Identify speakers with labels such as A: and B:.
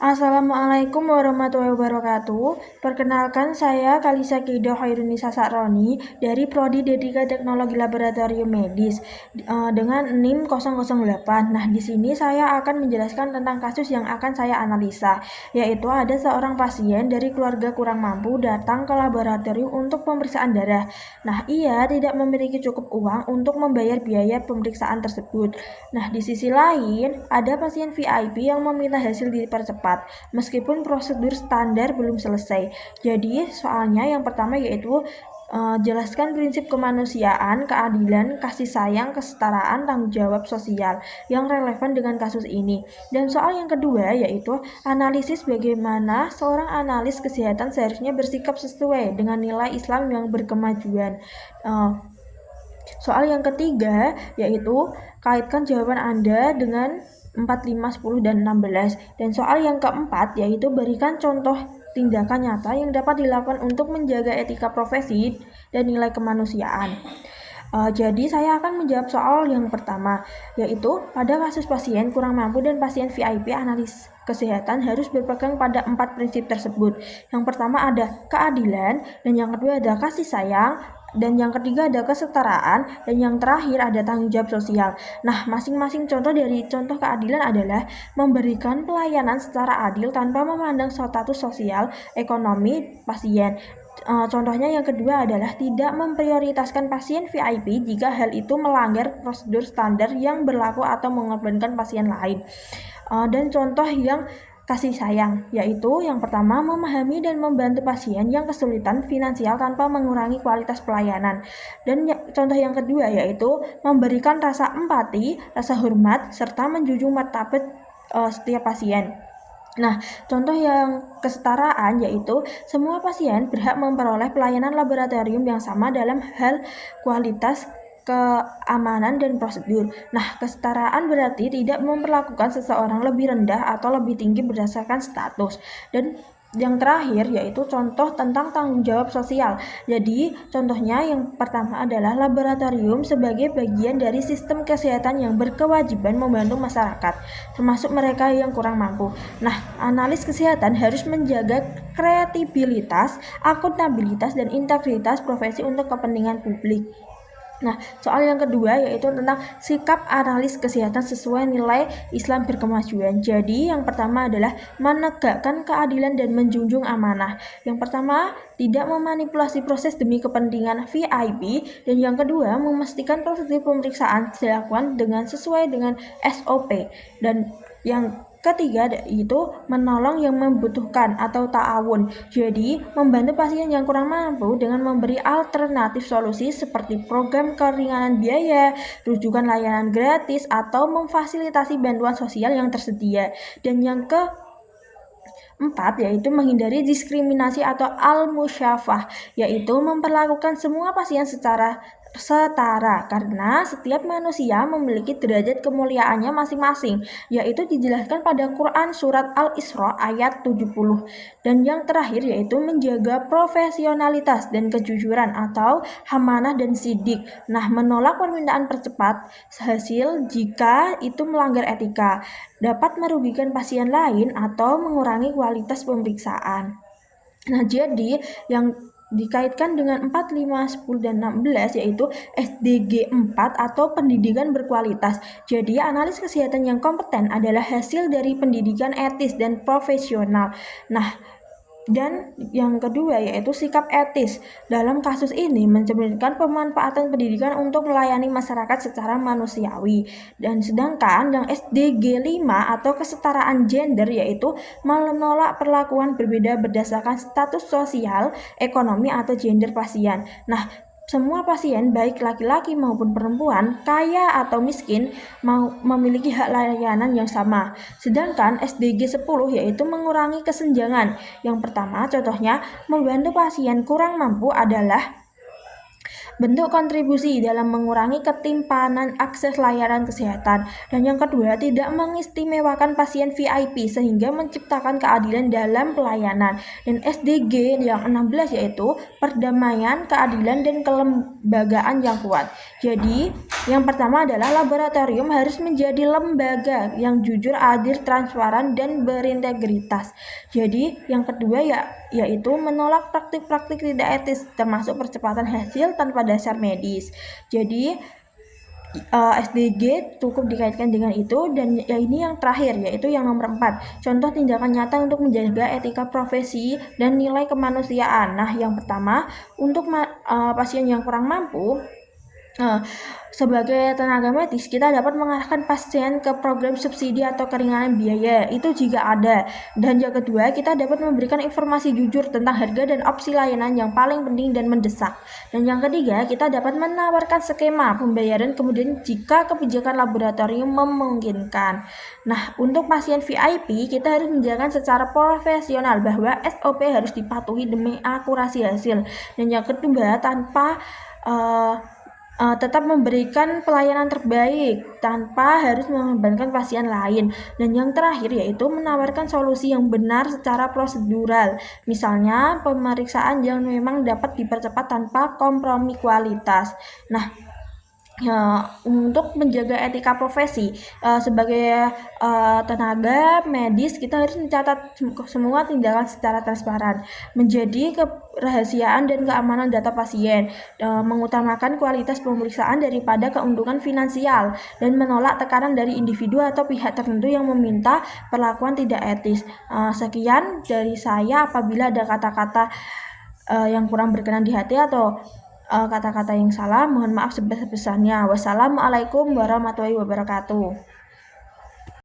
A: Assalamualaikum warahmatullahi wabarakatuh. Perkenalkan saya Kalisa Kido Khairunisa Sakroni dari Prodi D3 Teknologi Laboratorium Medis dengan NIM 008. Nah, di sini saya akan menjelaskan tentang kasus yang akan saya analisa, yaitu ada seorang pasien dari keluarga kurang mampu datang ke laboratorium untuk pemeriksaan darah. Nah, ia tidak memiliki cukup uang untuk membayar biaya pemeriksaan tersebut. Nah, di sisi lain, ada pasien VIP yang meminta hasil dipercepat meskipun prosedur standar belum selesai. Jadi, soalnya yang pertama yaitu jelaskan prinsip kemanusiaan, keadilan, kasih sayang, kesetaraan, tanggung jawab sosial yang relevan dengan kasus ini. Dan soal yang kedua yaitu analisis bagaimana seorang analis kesehatan seharusnya bersikap sesuai dengan nilai Islam yang berkemajuan. Soal yang ketiga yaitu kaitkan jawaban Anda dengan 4, 5, 10, dan 16. Dan soal yang keempat yaitu berikan contoh tindakan nyata yang dapat dilakukan untuk menjaga etika profesi dan nilai kemanusiaan. Jadi saya akan menjawab soal yang pertama, yaitu pada kasus pasien kurang mampu dan pasien VIP, analis kesehatan harus berpegang pada 4 prinsip tersebut. Yang pertama ada keadilan, dan yang kedua ada kasih sayang, dan yang ketiga ada kesetaraan, dan yang terakhir ada tanggung jawab sosial. Nah, masing-masing contoh dari contoh keadilan adalah memberikan pelayanan secara adil tanpa memandang status sosial, ekonomi pasien. Contohnya yang kedua adalah tidak memprioritaskan pasien VIP jika hal itu melanggar prosedur standar yang berlaku atau mengorbankan pasien lain. Dan contoh yang kasih sayang, yaitu yang pertama memahami dan membantu pasien yang kesulitan finansial tanpa mengurangi kualitas pelayanan. Dan contoh yang kedua yaitu memberikan rasa empati, rasa hormat, serta menjunjung martabat setiap pasien. Nah, contoh yang kesetaraan yaitu semua pasien berhak memperoleh pelayanan laboratorium yang sama dalam hal kualitas, keamanan, dan prosedur. Nah, kesetaraan berarti tidak memperlakukan seseorang lebih rendah atau lebih tinggi berdasarkan status. Dan yang terakhir yaitu contoh tentang tanggung jawab sosial. Jadi, contohnya yang pertama adalah laboratorium sebagai bagian dari sistem kesehatan yang berkewajiban membantu masyarakat, termasuk mereka yang kurang mampu. Nah, analis kesehatan harus menjaga kredibilitas, akuntabilitas, dan integritas profesi untuk kepentingan publik. Nah, soal yang kedua yaitu tentang sikap analis kesehatan sesuai nilai Islam berkemajuan. Jadi, yang pertama adalah menegakkan keadilan dan menjunjung amanah. Yang pertama, tidak memanipulasi proses demi kepentingan VIP, dan yang kedua, memastikan prosedur pemeriksaan dilakukan dengan sesuai dengan SOP. Dan yang ketiga yaitu menolong yang membutuhkan atau ta'awun. Jadi, membantu pasien yang kurang mampu dengan memberi alternatif solusi seperti program keringanan biaya, rujukan layanan gratis, atau memfasilitasi bantuan sosial yang tersedia. Dan yang keempat yaitu menghindari diskriminasi atau al-musyafah, yaitu memperlakukan semua pasien secara setara karena setiap manusia memiliki derajat kemuliaannya masing-masing, yaitu dijelaskan pada Quran surat Al-Isra ayat 70. Dan yang terakhir yaitu menjaga profesionalitas dan kejujuran atau hamanah dan sidik. Nah, menolak permintaan percepat hasil jika itu melanggar etika, dapat merugikan pasien lain atau mengurangi kualitas pemeriksaan. Nah, jadi yang dikaitkan dengan 4, 5, 10, dan 16 yaitu SDG 4 atau pendidikan berkualitas. Jadi, analis kesehatan yang kompeten adalah hasil dari pendidikan etis dan profesional. Nah, dan yang kedua yaitu sikap etis. Dalam kasus ini mencerminkan pemanfaatan pendidikan untuk melayani masyarakat secara manusiawi. Dan sedangkan yang SDG 5 atau kesetaraan gender yaitu menolak perlakuan berbeda berdasarkan status sosial, ekonomi, atau gender pasien. Nah, semua pasien baik laki-laki maupun perempuan, kaya atau miskin, memiliki hak layanan yang sama. Sedangkan SDG 10 yaitu mengurangi kesenjangan. Yang pertama contohnya membantu pasien kurang mampu adalah bentuk kontribusi dalam mengurangi ketimpanan akses layanan kesehatan. Dan yang kedua, tidak mengistimewakan pasien VIP sehingga menciptakan keadilan dalam pelayanan. Dan SDG yang 16 yaitu perdamaian, keadilan, dan kelembagaan yang kuat. Jadi, yang pertama adalah laboratorium harus menjadi lembaga yang jujur, adil, transparan, dan berintegritas. Jadi, yang kedua yaitu menolak praktik-praktik tidak etis, termasuk percepatan hasil tanpa dasar medis. Jadi, SDG cukup dikaitkan dengan itu. Dan ini yang terakhir yaitu yang nomor 4, contoh tindakan nyata untuk menjaga etika profesi dan nilai kemanusiaan. Nah, yang pertama, untuk pasien yang kurang mampu, sebagai tenaga medis, kita dapat mengarahkan pasien ke program subsidi atau keringanan biaya, itu jika ada. Dan yang kedua, kita dapat memberikan informasi jujur tentang harga dan opsi layanan yang paling penting dan mendesak. Dan yang ketiga, kita dapat menawarkan skema pembayaran kemudian jika kebijakan laboratorium memungkinkan. Nah, untuk pasien VIP, kita harus menjalankan secara profesional bahwa SOP harus dipatuhi demi akurasi hasil. Dan yang kedua, tetap memberikan pelayanan terbaik tanpa harus mengorbankan pasien lain. Dan yang terakhir yaitu menawarkan solusi yang benar secara prosedural. Misalnya pemeriksaan yang memang dapat dipercepat tanpa kompromi kualitas. Nah, untuk menjaga etika profesi sebagai tenaga medis, kita harus mencatat semua tindakan secara transparan, menjadi kerahasiaan dan keamanan data pasien, mengutamakan kualitas pemeriksaan daripada keuntungan finansial, dan menolak tekanan dari individu atau pihak tertentu yang meminta perlakuan tidak etis. Sekian dari saya. Apabila ada kata-kata yang kurang berkenan di hati atau kata-kata yang salah, mohon maaf sebesar-besarnya. Wassalamualaikum warahmatullahi wabarakatuh.